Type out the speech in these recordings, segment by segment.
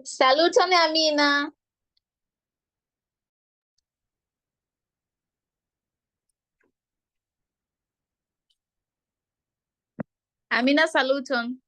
Saluton, Amina. Amina, saluton.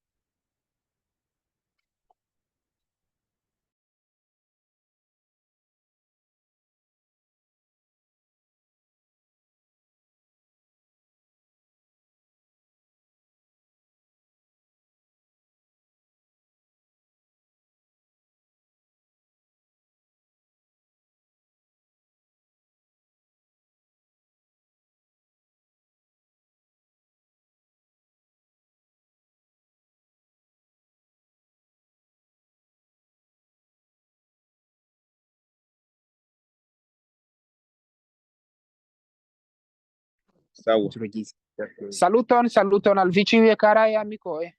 Saluton, saluton al vi ĉiuj karaj amikoj.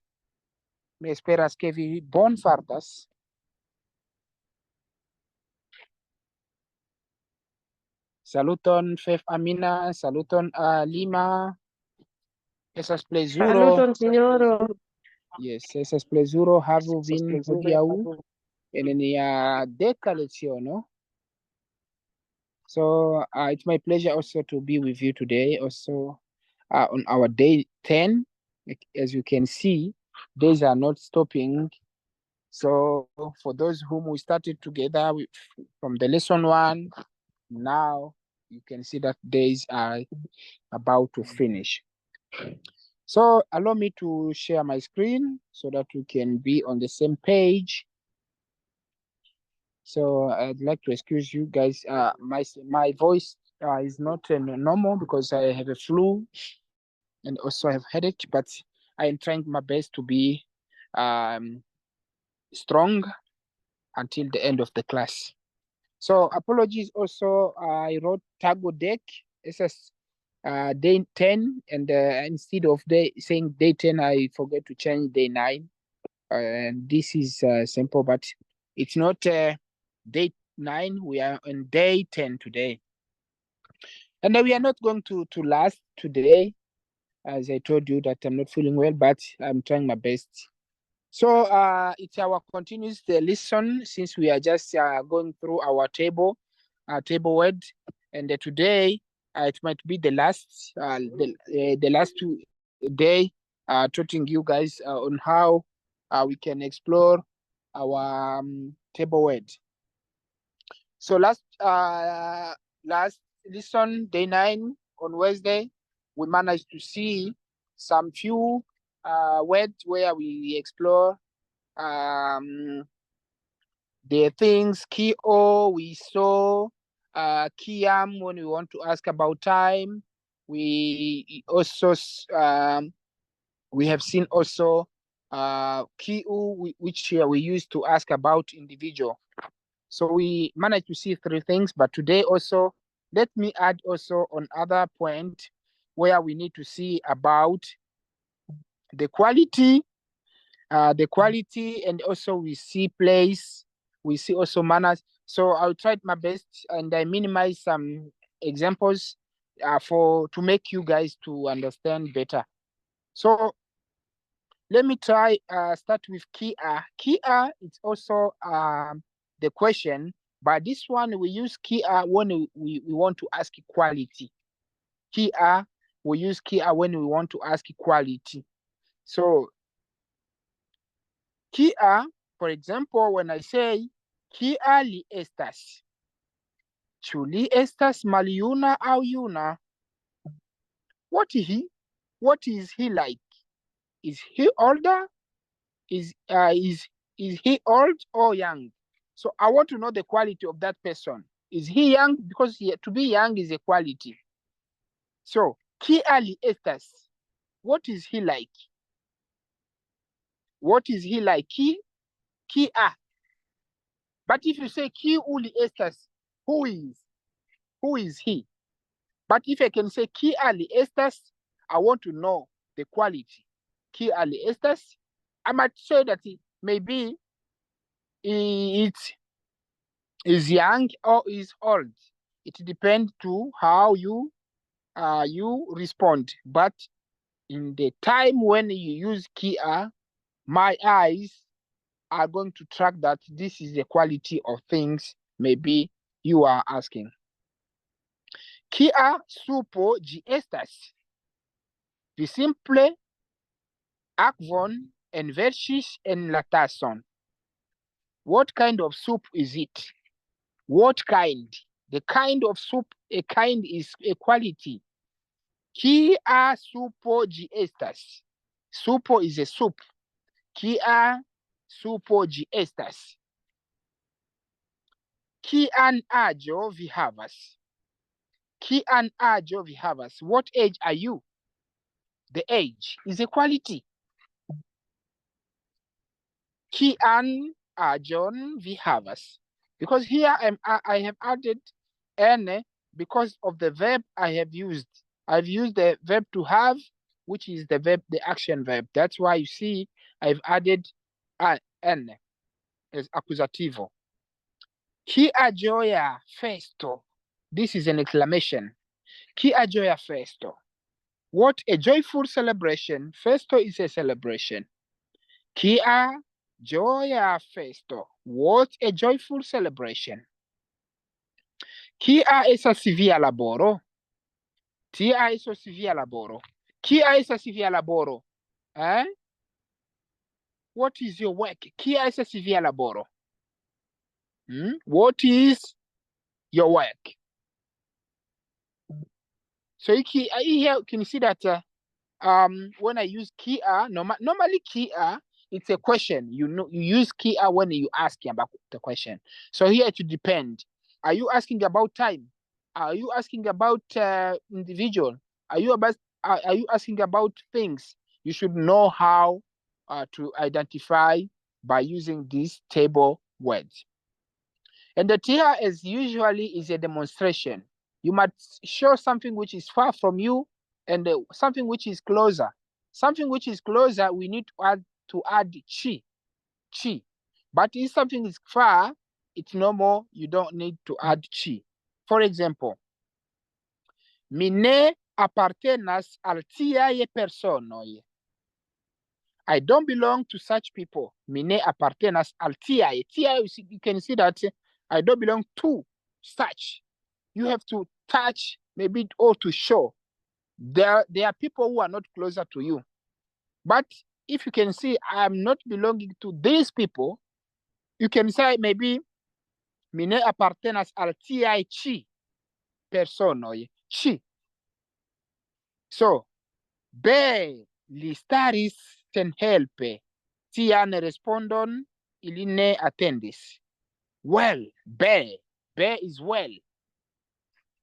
Mi esperas ke vi bonfartas. Saluton Fef Amina, saluton Lima. Estas plezuro. Saluton, signoro. Yes, estas plezuro havu vin hodiaŭ en nia deka leciono. So it's my pleasure also to be with you today, also on our day 10. As you can see, days are not stopping. So for those whom we started together from the lesson 1, now you can see that days are about to finish. So allow me to share my screen so that we can be on the same page. So I'd like to excuse you guys. My voice is not normal because I have a flu and also I have headache, but I am trying my best to be strong until the end of the class. So apologies also, I wrote Tago deck. It says day 10, and instead of saying day 10, I forget to change day 9. And this is simple, but it's not day 9. We are on day 10 today. And we are not going to last today, as I told you that I'm not feeling well, but I'm trying my best. So it's our continuous lesson since we are just going through our table word, and today it might be the last the last day teaching you guys on how we can explore our table word. So last lesson, day 9 on Wednesday, we managed to see some few words where we explore the things. Kio, we saw Kiam when we want to ask about time. We also we have seen also Kiu, which we use to ask about individual. So we managed to see 3 things, but today also, let me add also on other point where we need to see about the quality, and also we see place, we see also manners. So I'll try my best and I minimize some examples to make you guys to understand better. So let me try start with Kia. Kia is also the question, but this one we use Kia when we want to ask equality. Kia, we use Kia when we want to ask equality. So Kia, for example, when I say Kia li estas, ĉu li estas maljuna aŭ juna? What is he like? Is he older? Is he old or young? So I want to know the quality of that person. Is he young? Because to be young is a quality. So kia li estas, what is he like? What is he like? Kia. But if you say kiu li estas, who is he? But if I can say kia li estas, I want to know the quality. Kia li estas, I might say that maybe it is young or is old. It depends to how you respond. But in the time when you use Kia, my eyes are going to track that this is the quality of things maybe you are asking. Kia supo ĝi estas? Vi simple akvon enverŝis en la tason. What kind of soup is it? What kind? The kind of soup, a kind is a quality. Kia supo ĝi estas? Supo is a soup. Kia supo ĝi estas? Kian aĝo vi havas? Kian aĝo vi havas? What age are you? The age is a quality. Kian aĝon vi havas? Because here I have added n because of the verb I have used. I've used the verb to have, which is the verb, the action verb. That's why you see I've added n as accusativo. Kia gioia festo. This is an exclamation. Kia gioia festo. What a joyful celebration. Festo is a celebration. Kia gioia festo. What a joyful celebration. Kia esa via laboro? Tia eso via laboro. Kia esa via laboro? Eh? What is your work? Kia esa via laboro? What is your work? So here you can see that when I use kia, normally kia, it's a question. You use kia when you asking about the question. So here it depends. Are you asking about time? Are you asking about individual? Are you asking about things? You should know how to identify by using these table words. And the tia is usually a demonstration. You must show something which is far from you and something which is closer. Something which is closer, we need to add chi. But if something is far, it's normal, you don't need to add chi. For example, mi ne apartenas al tiaj personoj. I don't belong to such people. Mi ne apartenas al tiaj. Tiaj, you can see that I don't belong to such. You have to touch maybe or to show. There are people who are not closer to you. But if you can see I'm not belonging to these people, you can say maybe mi ne apartenas al tiaj ĉi personoj. Ĉi. So, be li staris senhelpe. Tian respondon ili ne atendis. Well, be is well.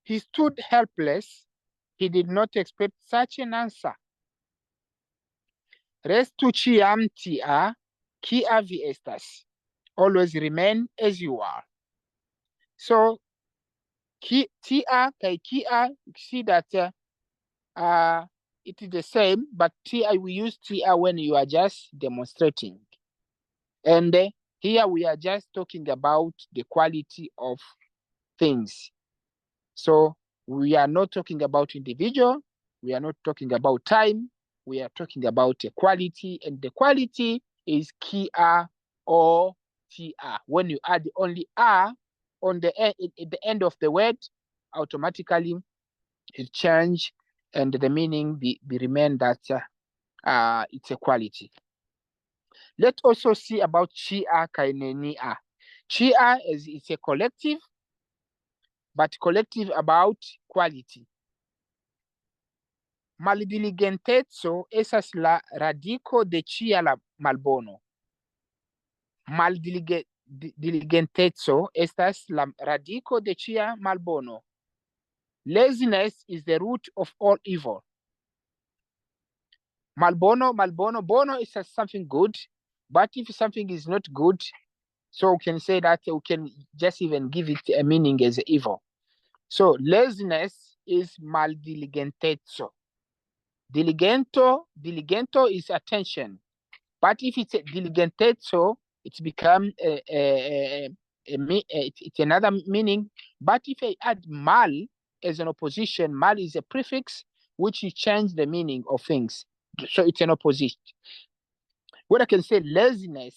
He stood helpless. He did not expect such an answer. Restu ĉiam tia, kia vi estas. Always remain as you are. So, tia kai kia, you see that it is the same, but tia, we use tia when you are just demonstrating. And here we are just talking about the quality of things. So we are not talking about individual. We are not talking about time. We are talking about a quality, and the quality is kia or tia. When you add only a on the end, at the end of the word, automatically it change and the meaning be remain that it's a quality. Let's also see about chia kainenia. Chia is a collective, but collective about quality. Maldiligenteco esas la radico de chia la malbono. Maldiligenteco estas la radico de chia malbono. Laziness is the root of all evil. Malbono, bono is something good, but if something is not good, so we can say that we can just even give it a meaning as evil. So laziness is maldiligenteco. Diligento is attention. But if it's a diligenteco, it's become it's another meaning. But if I add mal as an opposition, mal is a prefix which change the meaning of things. So it's an opposite. What I can say, laziness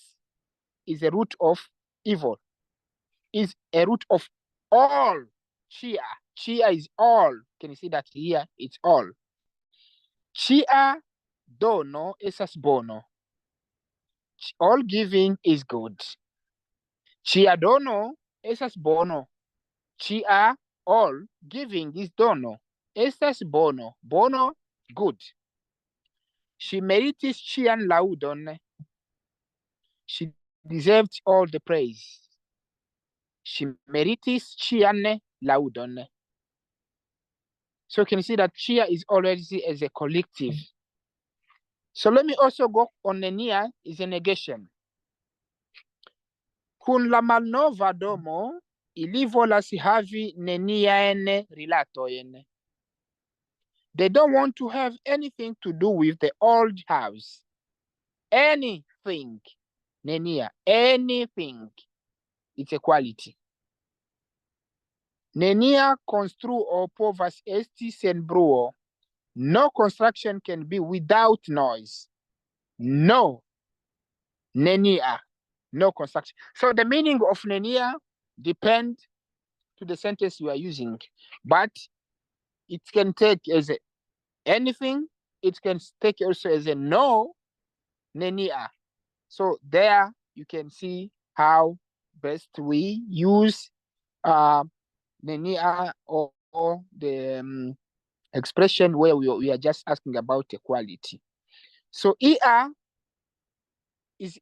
is a root of evil, is a root of all. Chia. Chia is all. Can you see that here? It's all. Chia dono esas bono. All giving is good. Chia dono esas bono. Chia all giving is dono. Estas bono. Bono, good. She meritis cian laudon. She deserved all the praise. She meritis cian laudon. So you can see that chia is already as a collective. So let me also go on nenia is a negation. Kun la malnova domo, ili volas havi neniaen rilatoen. They don't want to have anything to do with the old house. Anything. Nenia. Anything. It's equality. Nenia construo povas esti sen bruo. No construction can be without noise. No. Nenia. No construction. So the meaning of nenia depends to the sentence you are using. But it can take as anything. It can take also as a no. Nenia. So there you can see how best we use nenia or the expression where we are just asking about equality. So ER is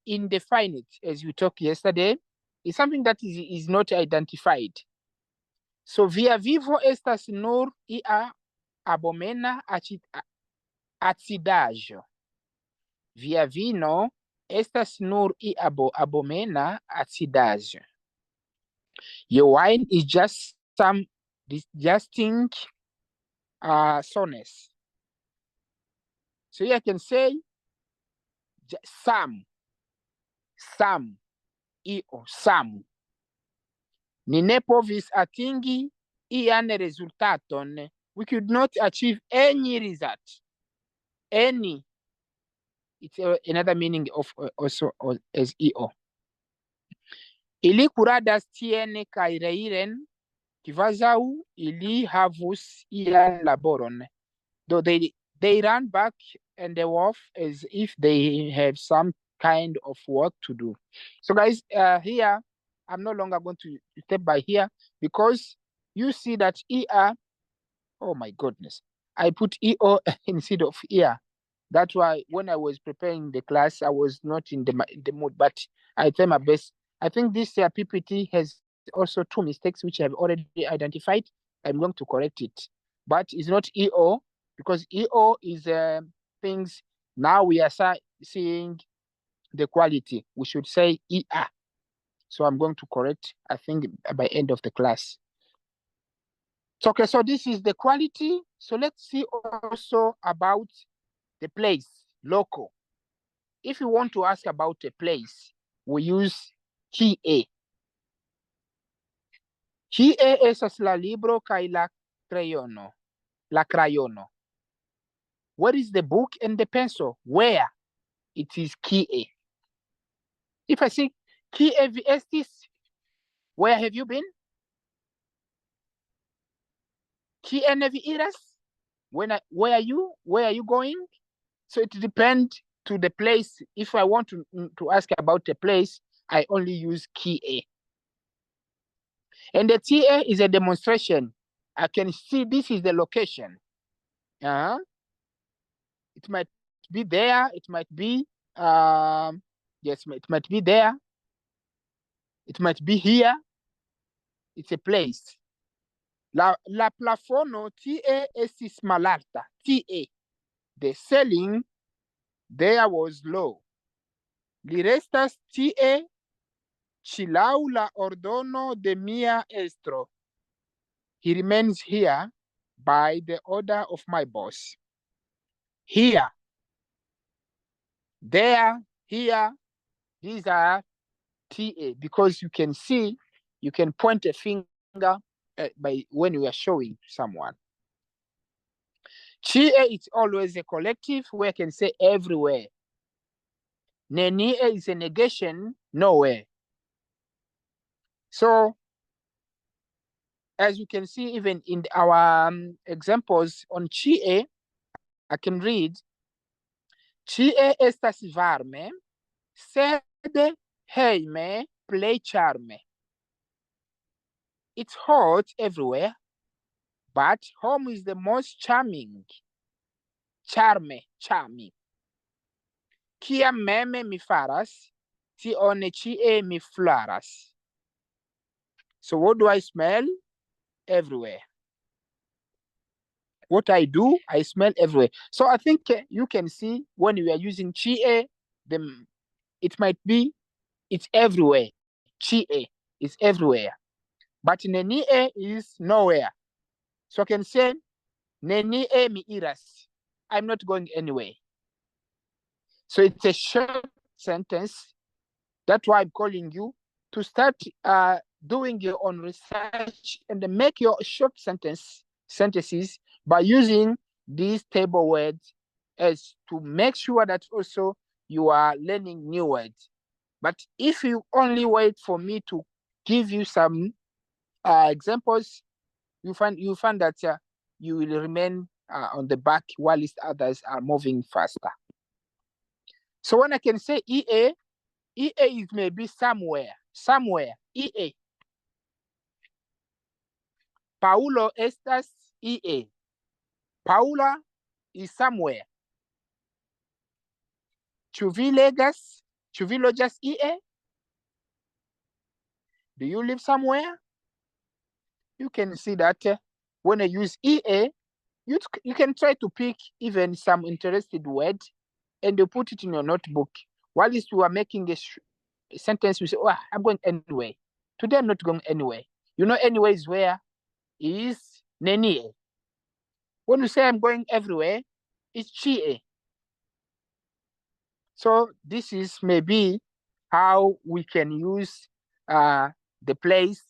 indefinite, as we talked yesterday. It's something that is not identified. So via vivo estas nur ER abomena acidaĵo. Via vino estas nur abomena acidaĵo. Your wine is just some disgusting sourness. So you can say some, io, some. Ni ne povis atingi ian rezultaton. We could not achieve any result. Any. It's another meaning of also as io. Ili kuradas tiene kaj reiren, kvazaŭ ili havus ian laboron. Though they run back and they off as if they have some kind of work to do. So guys, here, I'm no longer going to step by here because you see that ER, oh my goodness, I put EO instead of ER. That's why when I was preparing the class, I was not in the mood, but I tried my best. I think this PPT has also 2 mistakes which I have already identified. I'm going to correct it, but it's not EO because EO is things. Now we are seeing the quality. We should say ER. So I'm going to correct, I think, by end of the class. So, okay, so this is the quality. So let's see also about the place, local. If you want to ask about a place, we use kie. Kie esas la libro kaj la crayono? La crayono. Where is the book and the pencil? Where? It is kie. If I say kie vi estis, where have you been? Kien vi iras? Where are you? Where are you going? So it depends to the place. If I want to ask about a place, I only use kie. And the TA is a demonstration. I can see this is the location. It might be there. It might be, yes, it might be there. It might be here. It's a place. La plafono TA estis malalta. TA. The ceiling there was low. Li restas tie ĉilaŭ la ordono de mia estro. He remains here by the order of my boss. Here, there, here, these are TA because you can see, you can point a finger by when you are showing someone. TA is always a collective where I can say everywhere. Nenie is a negation, nowhere. So, as you can see, even in our examples on Chie, I can read, Chie estas varme, sed heime plej charme. It's hot everywhere, but home is the most charming. Charming. Kiam meme mi faras, tion ĉie mi flaras. So what do I smell? Everywhere. What I do, I smell everywhere. So I think you can see when we are using chie, it might be, it's everywhere. Chie is everywhere. But nenie is nowhere. So I can say, nenie mi iras. I'm not going anywhere. So it's a short sentence. That's why I'm calling you to start doing your own research and make your short sentences by using these table words as to make sure that also you are learning new words. But if you only wait for me to give you some examples, you find that you will remain on the back while others are moving faster. So when I can say EA is maybe somewhere. EA. Paulo estas EA. Paula is somewhere. Ĉu vi loĝas EA? Do you live somewhere? You can see that when I use EA, you can try to pick even some interested word and you put it in your notebook. While you are making a sentence, you say, oh, I'm going anyway. Today I'm not going anywhere. You know, anywhere is where is nenie. When you say I'm going everywhere, it's chie. So this is maybe how we can use the place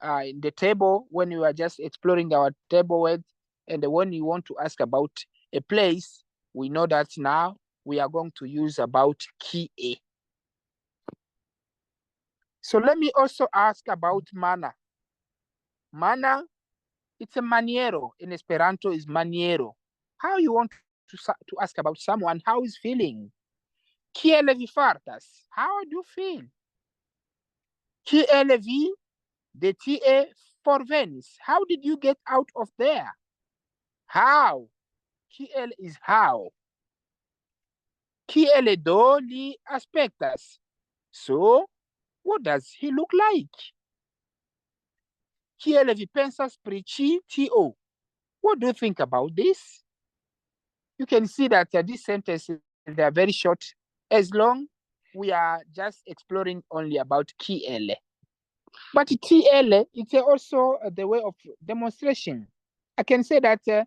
in the table when you are just exploring our table words. And when you want to ask about a place, we know that now we are going to use about kie. So let me also ask about mana. Mana, it's a maniero. In Esperanto is maniero. How you want to ask about someone, how is feeling? Kiel vi fartas? How do you feel? Kiel vi de tie forvenis? How did you get out of there? How? Kiel is how. Kiel do li aspektas? So, what does he look like? Kiel vi pensas pri ĉi tio? What do you think about this? You can see that these sentences, they are very short, as long we are just exploring only about kiel. But TL, it's also the way of demonstration. I can say that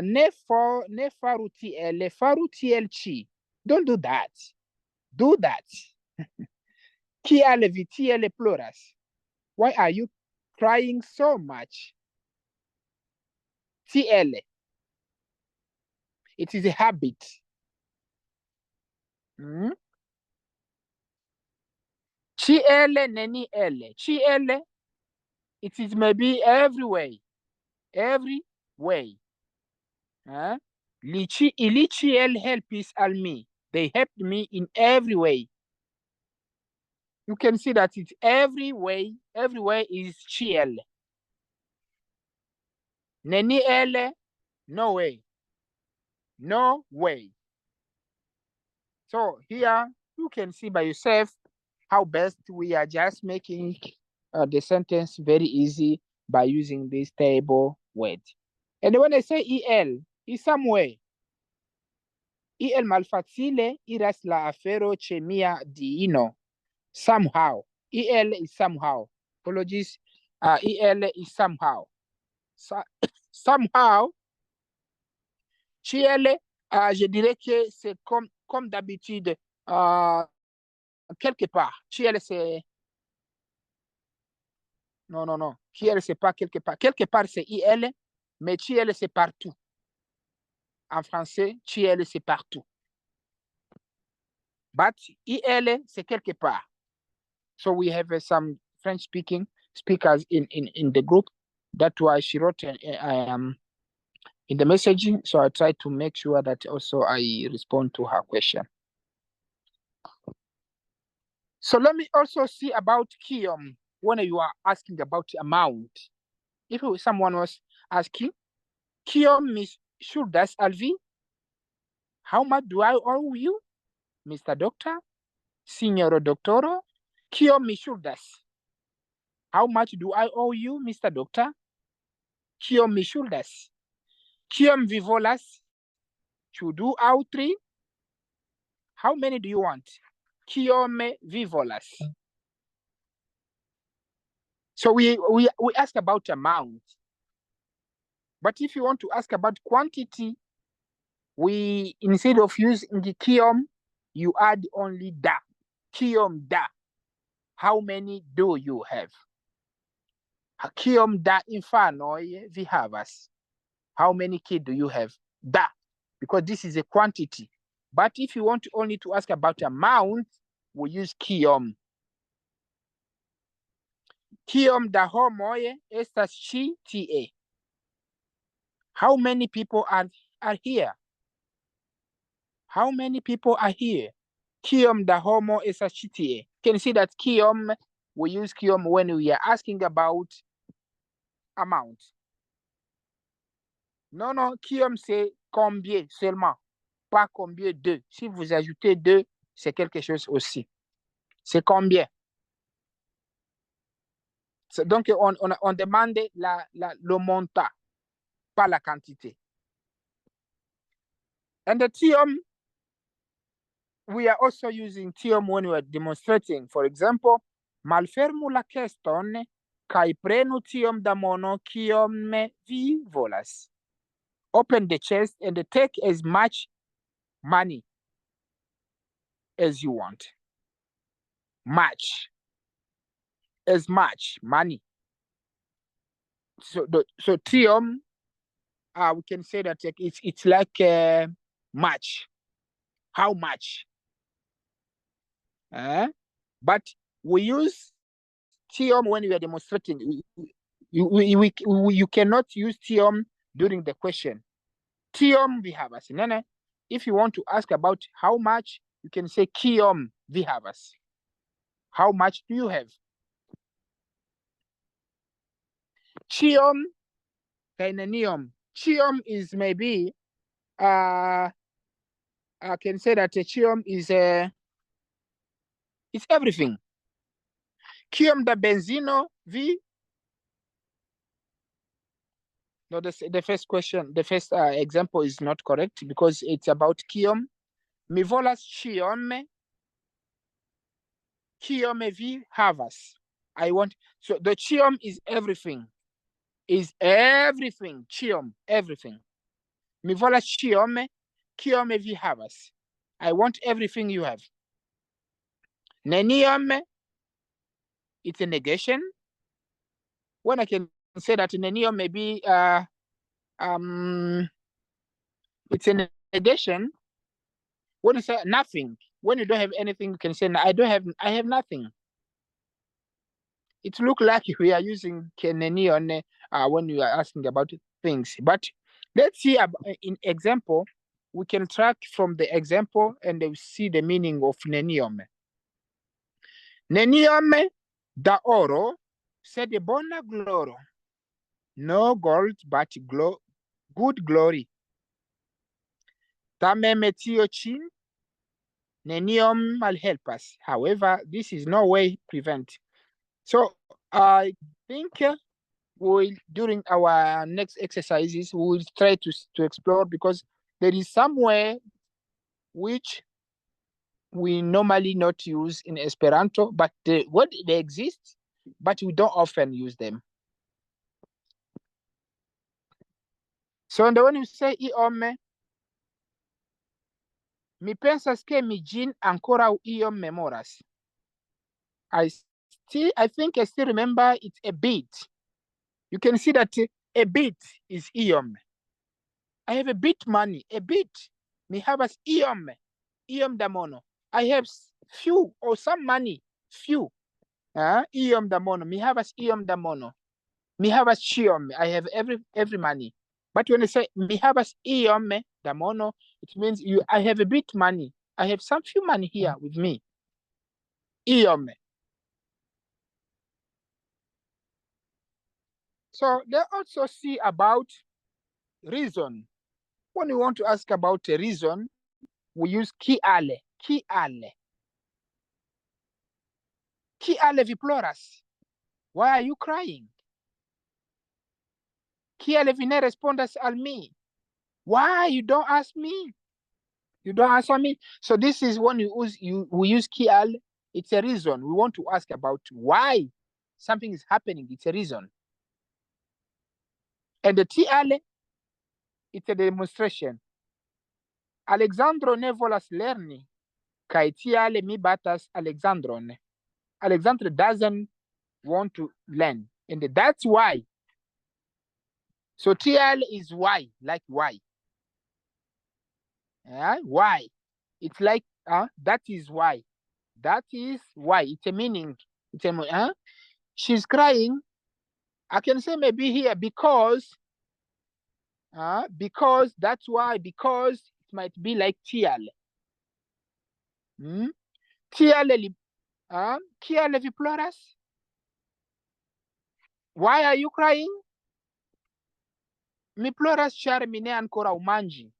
ne faru TL, faru TLC. Don't do that. Do that. Kiel vi TL ploras. Why are you crying so much? TL. It is a habit. Chiele neni ele. Chiele, it is maybe every way. Every way. Ilichiel helpis al me. They helped me in every way. You can see that it's every way. Every way is chiel. Neni ele, no way. No way. So here you can see by yourself how best we are just making the sentence very easy by using this table word. And when I say EL, is somewhere. EL malfacile iras la afero ĉe mia diino. Somehow. EL is somehow. Apologies. EL is somehow. Somehow. CL, je dirais que c'est comme d'habitude, quelque part. CL, c'est... Non. CL, c'est pas quelque part. Quelque part, c'est IL, mais CL, c'est partout. En français, CL, c'est partout. but IL, c'est quelque part. So we have some French-speaking speakers in the group. That's why she wrote in the messaging. So I try to make sure that also I respond to her question. So let me also see about Kiom when you are asking about amount. If someone was asking, Kiom Miss Shuldas Alvi, how much do I owe you, Mr. Doctor, Signor Doctoro? Kiom Miss Shuldas. How much do I owe you, Mr. Doctor? Kiom Miss Shuldas. Kiom Vivolas. Chudu Autri. How many do you want? Kiom Vivolas. So we ask about amount. But if you want to ask about quantity, we, instead of using the kiom, you add only da. Kiom da. How many do you have? Kiom da infanoye vi havas. How many kids do you have? Da. Because this is a quantity. But if you want only to ask about amount, we use kiom. Kiom da homoye estas chi tie. How many people are here? How many people are here? Kiom da homo estas chi tie. Can you see that kiom, we use kiom when we are asking about amount. Non, kiom c'est combien seulement, pas combien de. Si vous ajoutez de, c'est quelque chose aussi. C'est combien. Donc, on demande le montant, pas la quantité. And the tiom, we are also using tiom when we are demonstrating. For example, malfermu la keston, kai prenu tiom da mono kiom vi volas. Open the chest and take as much money as you want. As much money. So tiom, we can say that it's like much. How much? But we use tiom when we are demonstrating. You cannot use tiom during the question. Tiom vihavas. Nene, if you want to ask about how much, you can say kiom vihavas. How much do you have? Chiom kainenium. Chiom is maybe I can say that a chiom is it's everything. Kiom da benzino vi. No, the first question, the first example is not correct because it's about kiom. Mi volas chiom. Kiom vi havas. I want, so the chiom is everything. Is everything. Chiom, everything. Mi volas chiom. Kiom vi havas. I want everything you have. Neniom, it's a negation. When I can say that neniom maybe it's a negation. When you say nothing, when you don't have anything, you can say I have nothing. It looks like we are using nenion when you are asking about things. But let's see in example. We can track from the example and see the meaning of neniom. Neniom da oro, sed bona gloro. No gold, but good glory. Tamen tio ĉi neniom malhelpas. However, this is no way prevent. So I think during our next exercises, we'll try to explore because there is somewhere which we normally not use in Esperanto, but they exist, but we don't often use them. So when you say iome, mi pensas ke mi ĝin ankoraŭ iom memoras. I think I still remember it's a bit. You can see that a bit is iom. I have a bit money, a bit. Mi havas iom da mono. I have few or some money, few. Iom da mono. Mi havas iom da mono. Mi havas chiom. I have every money. But when I say mi havas iom da mono, it means I have a bit money. I have some few money here with me. Iom. So they also see about reason. When we want to ask about a reason, we use ki ale. Ki ale. Ki ale vi ploras? Why are you crying? Ki ale vi ne respondas al mi? Why you don't ask me? You don't answer me. So this is when we use ki ale. It's a reason. We want to ask about why something is happening. It's a reason. And the ti ale, it's a demonstration. Alexandro ne volas lerni, kaj tiale mi batas Alexandron. Alexander doesn't want to learn, and that's why. So TL is why, like why. Why? It's like that is why. That is why. It's a meaning. It's a she's crying. I can say maybe here because that's why, because it might be like TL. TL TL vi ploras? Why are you crying? Mi ploras char mi ne ancora mangi.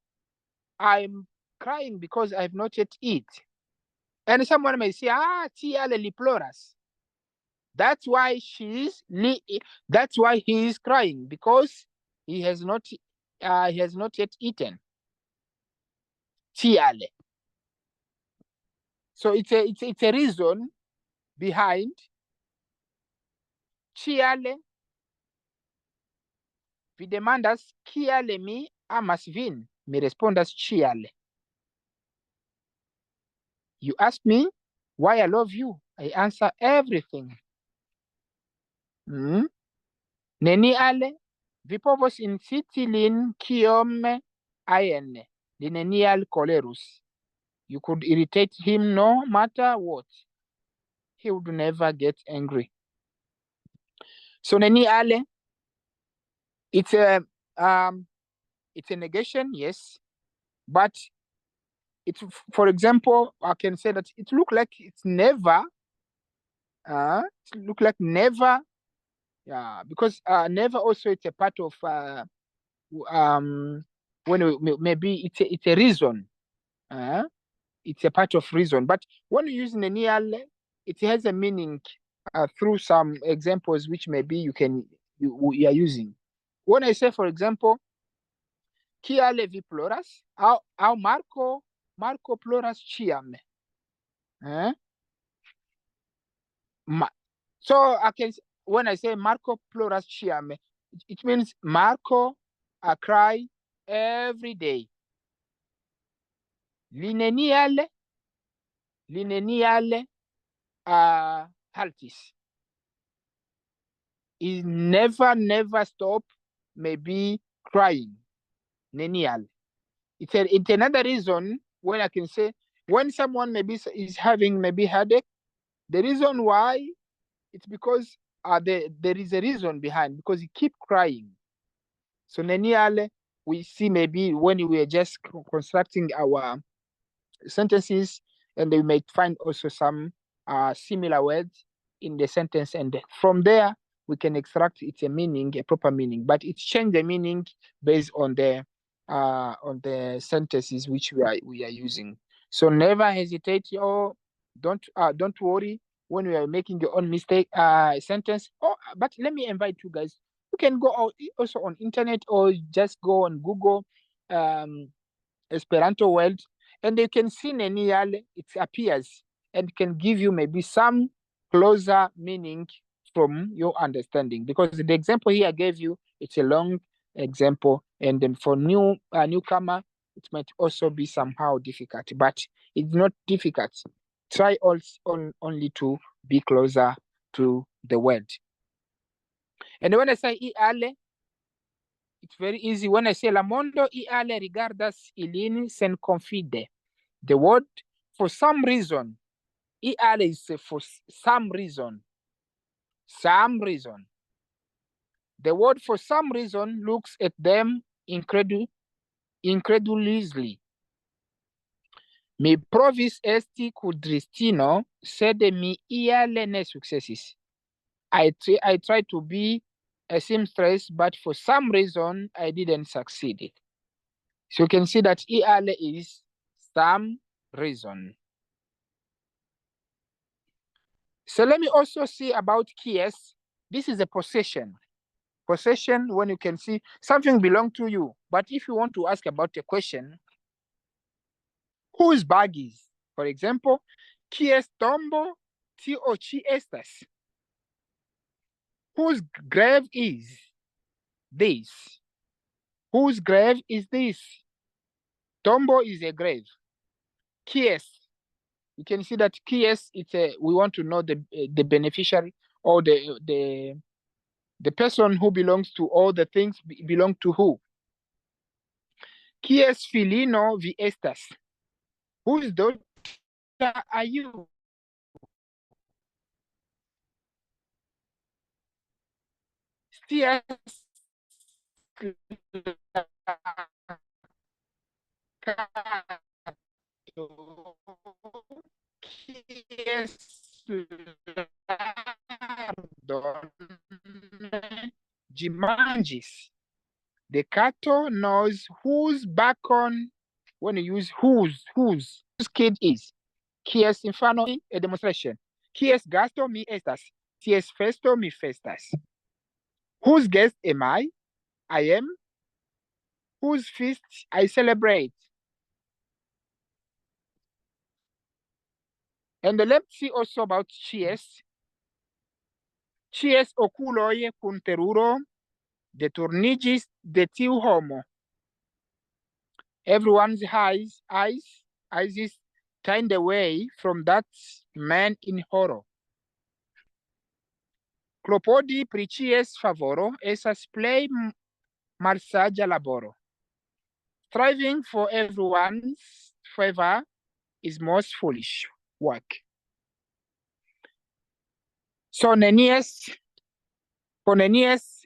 I'm crying because I have not yet eat. And someone may say, tiale li ploras. That's why that's why he is crying, because he has not yet eaten. Tiale. So it's a reason behind tiale. Vi demandas kiale mi amas vin. Mi respondas tiale. You ask me why I love you. I answer everything. Neniale, vi povos inciti lin kiom ajn, li nenial kolerus. You could irritate him no matter what. He would never get angry. So neniale, it's a negation, yes, but it's, for example, I can say that it look like it's never. It look like never. Yeah, because never also it's a part of when maybe it's a reason. It's a part of reason. But when you use nenial, it has a meaning through some examples which maybe you are using. When I say, for example, kiale vi ploras, au Marco ploras ciam. So I can, when I say Marco ploras ciam, it means Marco cry every day. Lineniale haltis. He never stop maybe crying. Nenial. It's another reason when I can say when someone maybe is having maybe headache, the reason why it's because there is a reason behind, because he keep crying. So nenial, we see maybe when we are just constructing our sentences, and we may find also some similar words in the sentence, and from there we can extract its a meaning, a proper meaning, but it's change the meaning based on the sentences which we are using. So never hesitate, or don't worry when we are making your own mistake sentence. But let me invite you guys, you can go out also on internet, or just go on Google Esperanto world, and you can see nenial, it appears, and can give you maybe some closer meaning from your understanding, because the example here I gave you, it's a long example, and then for newcomer it might also be somehow difficult, but it's not difficult. Try only to be closer to the word. And when I say iale, it's very easy. When I say la mondo iale rigardas ilin sen confide, the word for some reason. ER is for some reason. Some reason. The word for some reason looks at them incredulously. Mi provis esti kudristino, sed mi iale ne successis. I tried to be a seamstress, but for some reason I didn't succeed. So you can see that iale is some reason. So let me also see about kies. This is a possession. Possession, when you can see something belong to you. But if you want to ask about a question, whose bag is? For example, kies tombo tio chi estas? Whose grave is this? Whose grave is this? Tombo is a grave. Kies, you can see that kies, we want to know the beneficiary or the person who belongs to all the things belong to who. Kies filino vi estas? Whose daughter are you? Stias kies lardon ĝi manĝis. The cato knows whose bacon, when you use whose kid is. Kies infano, a demonstration. Kies gasto mi estas. Ties festo mi festas. Whose guest am I? I am. Whose feast I celebrate. And let's see also about chies. Chies oculoi kun teruro deturnigis de tiu homo. Everyone's eyes is turned away from that man in horror. Clopodi pri ĉies favoro estas plej malsaĝa laboro. Striving for everyone's favor is most foolish work. So Nenias, for Nenias,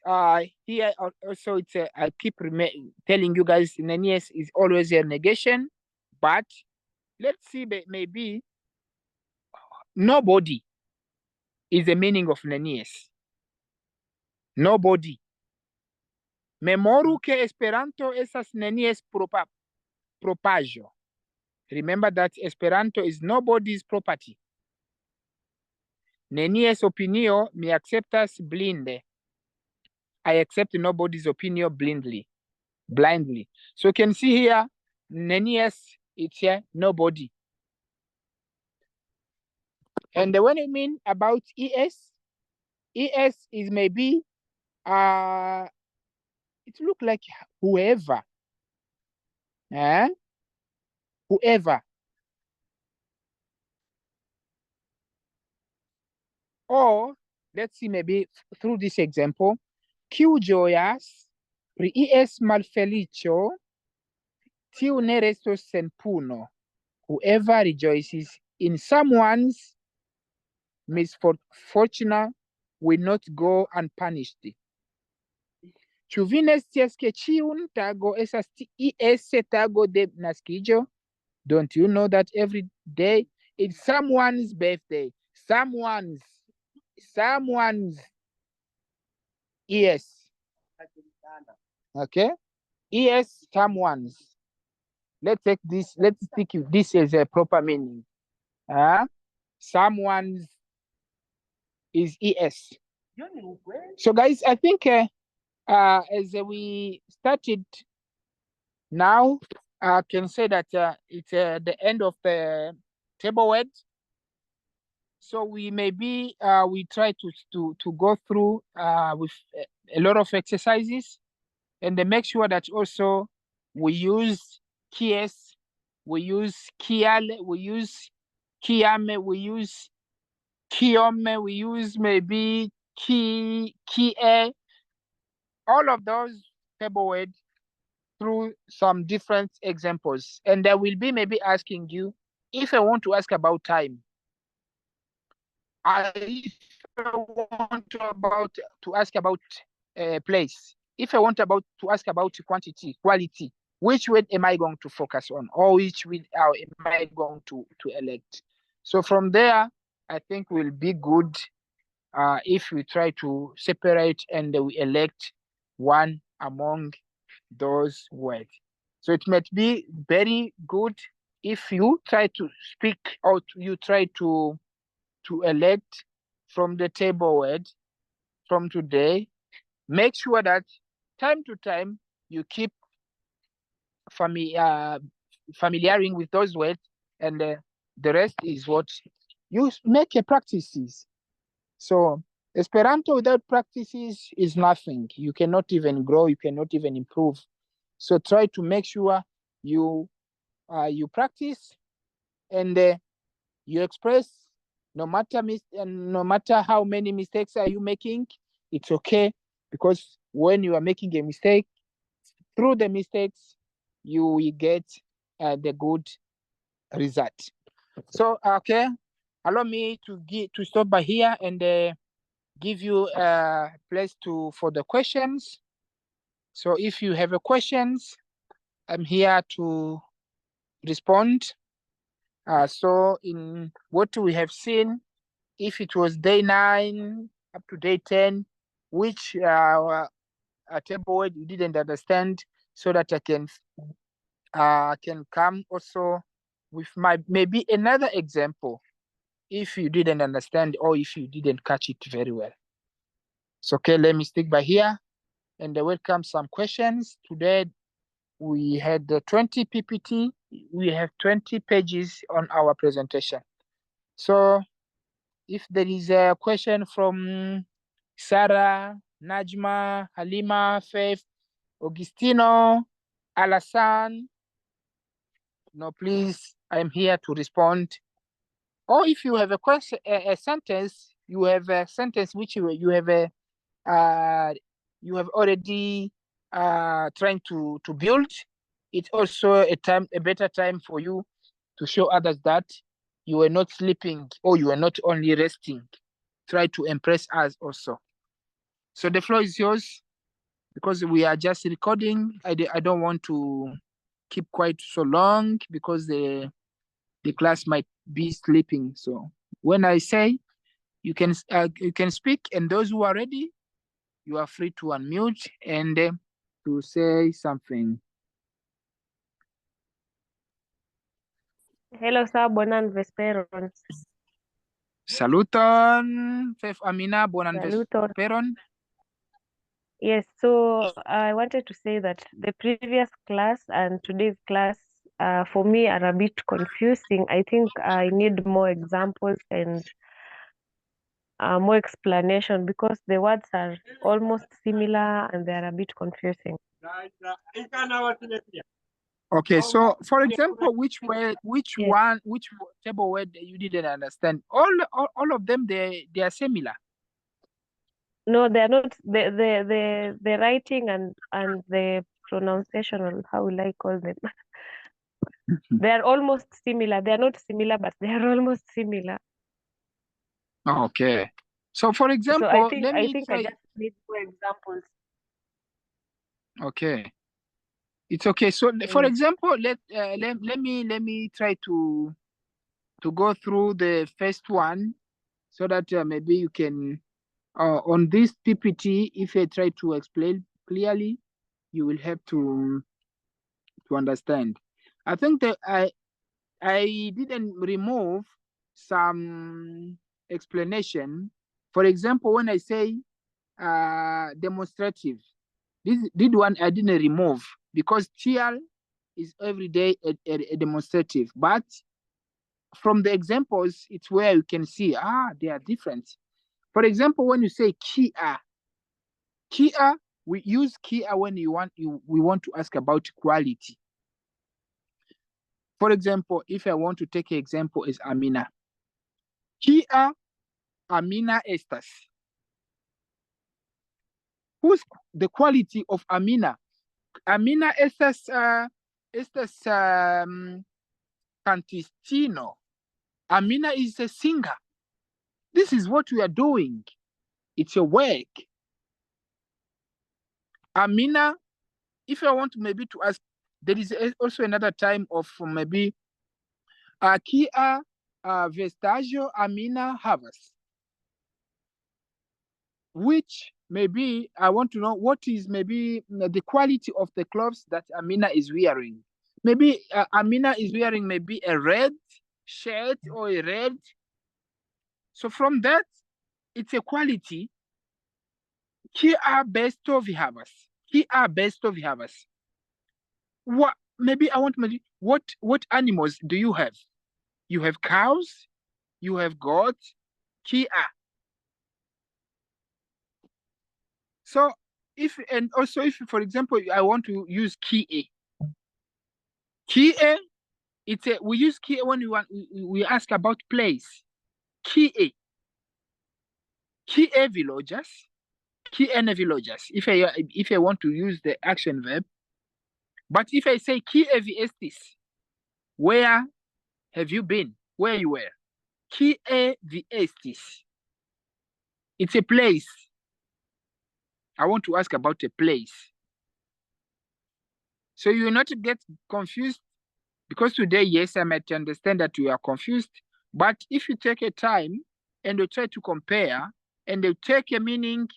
here also it's I keep telling you guys Nenias is always a negation, but let's see, maybe nobody is the meaning of Nenias. Nobody. Memoru que Esperanto estas nenies propaĵo. Remember that Esperanto is nobody's property. Nenies opinio mi acceptas blinde. I accept nobody's opinion blindly. So you can see here, Nenies, it's here, nobody. And when I mean about ES is maybe, it look like whoever. Whoever. Or, let's see maybe through this example, Kiu ĝojas pri ies malfeliĉo, tiu ne restos sen puno. Whoever rejoices in someone's misfortune will not go unpunished. Ĉu vi ne scias ke ĉiun tago estas ies tago de naskiĝo? Don't you know that every day is someone's birthday? Someone's. Yes. Okay. Yes, someone's. Let's take this. Let's take this as a proper meaning. Someone's is es. So, guys, I think as we started now, I can say that it's the end of the table word. So we maybe we try to go through with a lot of exercises, and then make sure that also we use kies, we use kiale, we use kiame, we use kiome, we use maybe kie, all of those table words through some different examples. And I will be maybe asking you if I want to ask about time, if I want to ask about place, if I want to ask about quantity, quality, which word am I going to focus on, or which word am I going to elect? So from there, I think will be good if we try to separate and we elect one among those words. So it might be very good if you try to speak or you try to elect from the table word from today. Make sure that time to time you keep familiaring with those words, and the rest is what you make a practices. So Esperanto without practices is nothing. You cannot even grow, you cannot even improve. So try to make sure you practice and you express. No matter how many mistakes are you making, it's okay, because when you are making a mistake, through the mistakes you will get the good result. So okay, allow me to stop by here and give you a place for the questions. So if you have a questions, I'm here to respond. So in what we have seen, if it was day 9 up to day 10, which table word you didn't understand, so that I can come also with maybe another example if you didn't understand or if you didn't catch it very well. So okay, let me stick by here and welcome some questions. Today we had 20 PPT. We have 20 pages on our presentation. So if there is a question from Sarah, Najma, Halima, Faith, Augustino, Alasan, no, please, I'm here to respond. Or if you have a question, a sentence, you have a sentence which you have already trying to build. It's also a better time for you to show others that you were not sleeping or you are not only resting. Try to impress us also. So the floor is yours, because we are just recording. I don't want to keep quiet so long because the class might be sleeping. So when I say you can speak, and those who are ready, you are free to unmute and to say something. Hello, sir. Bonan vesperon. Saluton, Fef Amina, bonan Saluton. vesperon. Yes, so I wanted to say that the previous class and today's class, for me, are a bit confusing. I think I need more examples and more explanation, because the words are almost similar and they are a bit confusing. Okay, so for example, which Yes. which table word you didn't understand? All of them, they are similar. No, they are not. The writing and the pronunciation, or how will I call them? They are almost similar. They are not similar, but they are almost similar. Okay. So for So example, let I me think I try. just need more examples. Okay. It's okay. So for Yes. example, let me try to go through the first one, so that maybe you can on this PPT, if I try to explain clearly, you will have to understand. I think that I didn't remove some explanation. For example, when I say demonstrative, this one I didn't remove, because TL is every day a demonstrative. But from the examples, it's where you can see they are different. For example, when you say Kia, we use Kia when we want to ask about quality. For example, if I want to take an example is Amina. Kia Amina estas. Who's the quality of Amina? Amina estas cantistino. Amina is a singer. This is what we are doing. It's a work. Amina, if I want maybe to ask, there is also another time of maybe Kia Vestaggio Amina Havas, which maybe I want to know what is maybe the quality of the clothes that Amina is wearing. Maybe Amina is wearing maybe a red shirt or a red. So from that, it's a quality. Kia Bestovi Havas. Kia Bestovi Havas. What maybe I want maybe what animals do you have? You have cows, you have goats, Kia. So if and also if for example I want to use Kia. Kia, it's a we use Kia when we ask about place. Kia. Kia villages. Kia villages. If I want to use the action verb. But if I say Kia vi estis, where have you been? Where you were? Kie vi estis. It's a place. I want to ask about a place. So you will not get confused because today, yes, I might understand that you are confused. But if you take a time and you try to compare and you take a meaning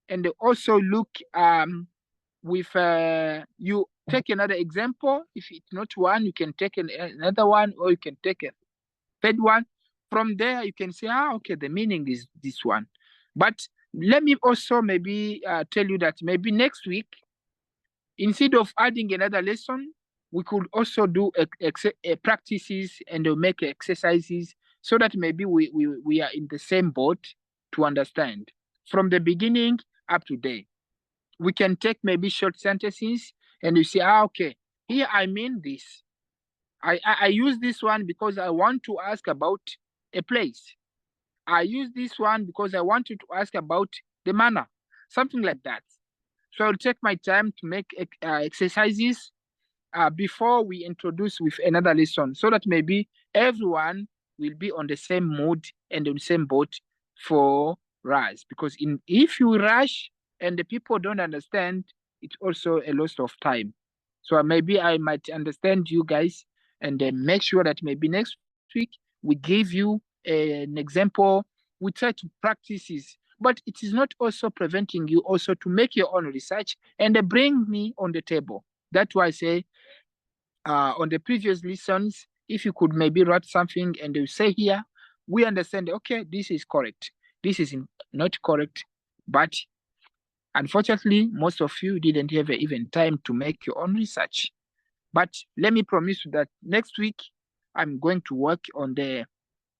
and you also look with you take another example. If it's not one, you can take another one or you can take a third one. From there, you can say, okay, the meaning is this one. But let me also maybe tell you that maybe next week, instead of adding another lesson, we could also do practices and make exercises so that maybe we are in the same boat to understand from the beginning up to date. We can take maybe short sentences and you say, okay, here I mean this. I use this one because I want to ask about a place. I use this one because I want you to ask about the manner, something like that. So I'll take my time to make exercises before we introduce with another lesson so that maybe everyone will be on the same mood and on the same boat for us. Because if you rush and the people don't understand, it's also a loss of time. So maybe I might understand you guys and then make sure that maybe next week we give you an example. We try to practice this, but it is not also preventing you also to make your own research and bring me on the table. That's why I say on the previous lessons, if you could maybe write something and you say here, we understand, okay, this is correct. This is not correct. But unfortunately, most of you didn't have even time to make your own research. But let me promise you that next week, I'm going to work on the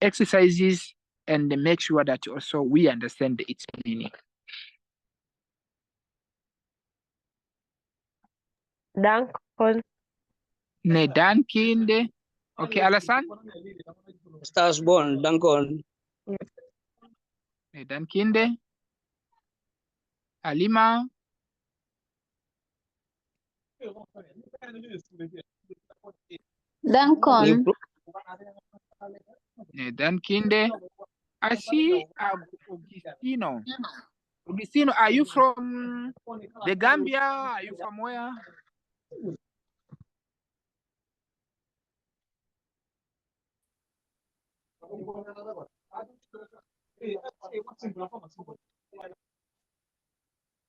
exercises and make sure that also we understand its meaning. Dankon. Ne dankinde. Okay, Alasan? Estás bon, dankon. Ne dankinde. Alima? Dankon. Ne dankinde. I see Augustino. Augustino, are you from the Gambia? Are you from where?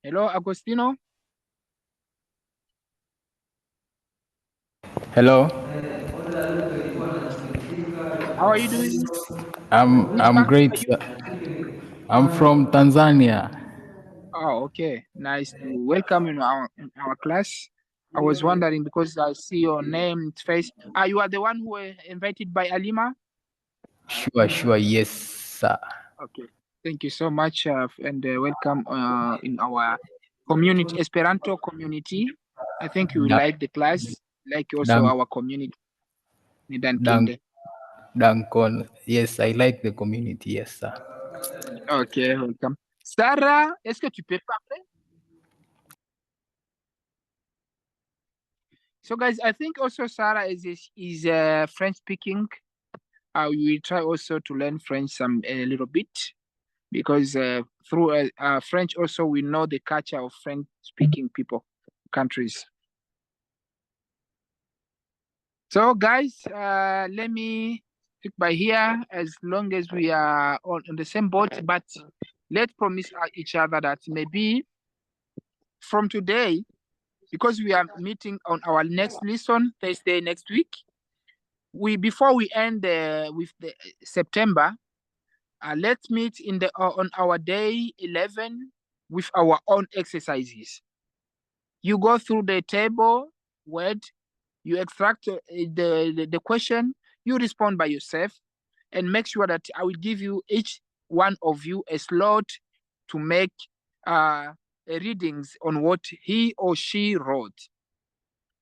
Hello, Agostino. Hello, How are you doing? Which I'm country great. are you? I'm from Tanzania. Oh, okay. Nice to welcome in our class. I was wondering because I see your name, face. You are the one who were invited by Alima? Sure, yes, sir. Okay. Thank you so much and welcome in our community, Esperanto community. I think you will Da- like the class, like also Dank, our community. Nidan dank, Kinde. Dankon. Yes, I like the community. Yes, sir. Ok, welcome. Sarah, est-ce que tu peux parler? So guys, I think also Sarah is French speaking. We will try also to learn French a little bit because through French also we know the culture of French speaking people countries. So guys, let me stick by here as long as we are all on the same boat, but let's promise each other that maybe from today, because we are meeting on our next lesson Thursday next week, before we end with the September, let's meet in the on our day 11 with our own exercises. You go through the table word, you extract the question, you respond by yourself, and make sure that I will give you each one of you a slot to make readings on what he or she wrote.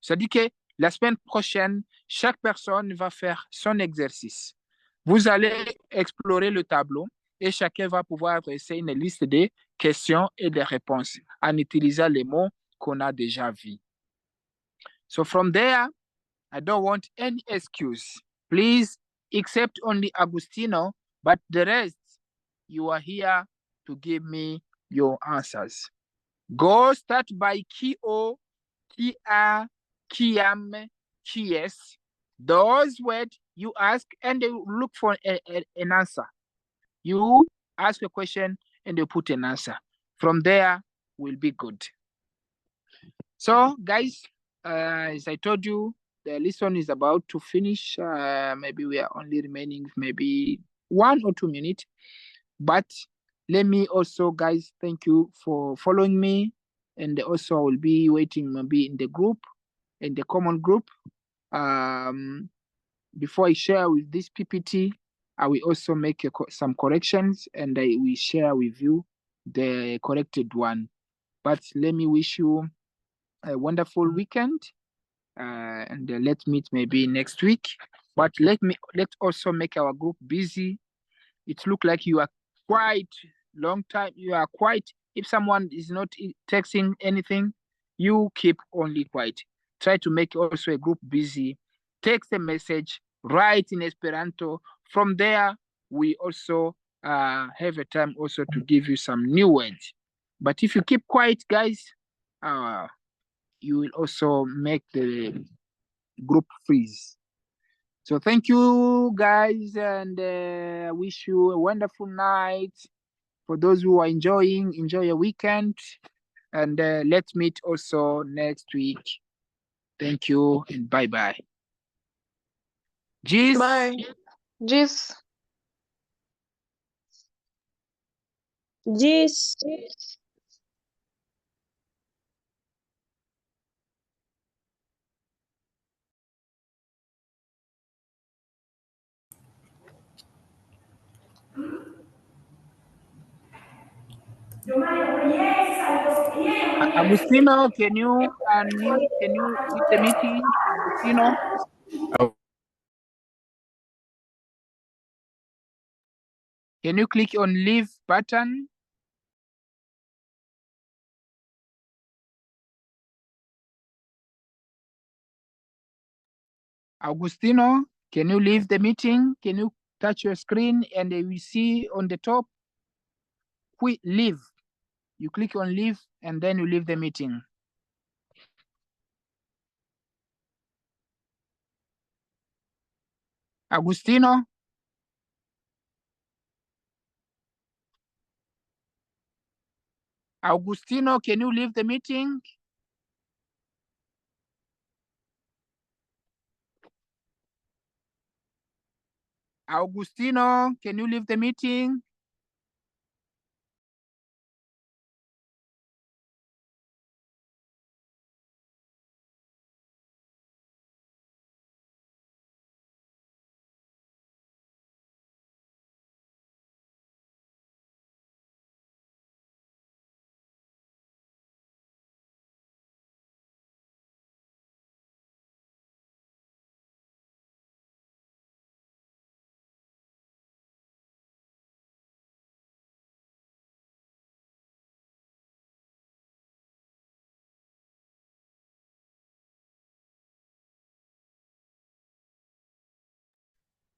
C'est-à-dire que la semaine prochaine, chaque personne va faire son exercice. Vous allez explorer le tableau et chacun va pouvoir dresser une liste de questions et de réponses en utilisant les mots qu'on a déjà vus. So from there, I don't want any excuse. Please accept only Agustino, but the rest, you are here to give me your answers. Go start by Kio, Kia, Kiam, Kies. Those words you ask and they look for an answer. You ask a question and you put an answer. From there, will be good. So, guys, as I told you, the lesson is about to finish. Maybe we are only remaining maybe 1 or 2 minutes. But let me also, guys, thank you for following me. And also, I will be waiting maybe in the group, in the common group. Before I share with this PPT, I will also make some corrections and I will share with you the corrected one. But let me wish you a wonderful weekend and let's meet maybe next week. But let's also make our group busy. It looks like you are quite long time. You are quite, if someone is not texting anything, you keep only quiet. Try to make also a group busy. Text a message, write in Esperanto. From there, we also have a time also to give you some new words. But if you keep quiet, guys, you will also make the group freeze. So thank you, guys, and wish you a wonderful night. For those who are enjoying, enjoy your weekend. And let's meet also next week. Thank you and bye-bye. Gis. Bye. Gis. Gis. Agustino, can you unmute? Can you lead the meeting? Agustino? Can you click on leave button? Agustino, can you leave the meeting? Can you touch your screen and we see on the top, quit leave. You click on leave and then you leave the meeting. Agustino? Agustino, can you leave the meeting? Agustino, can you leave the meeting?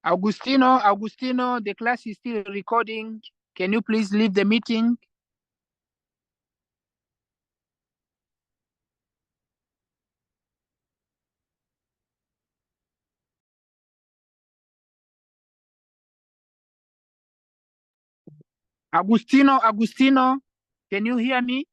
Augustino, the class is still recording. Can you please leave the meeting? Agustino, can you hear me?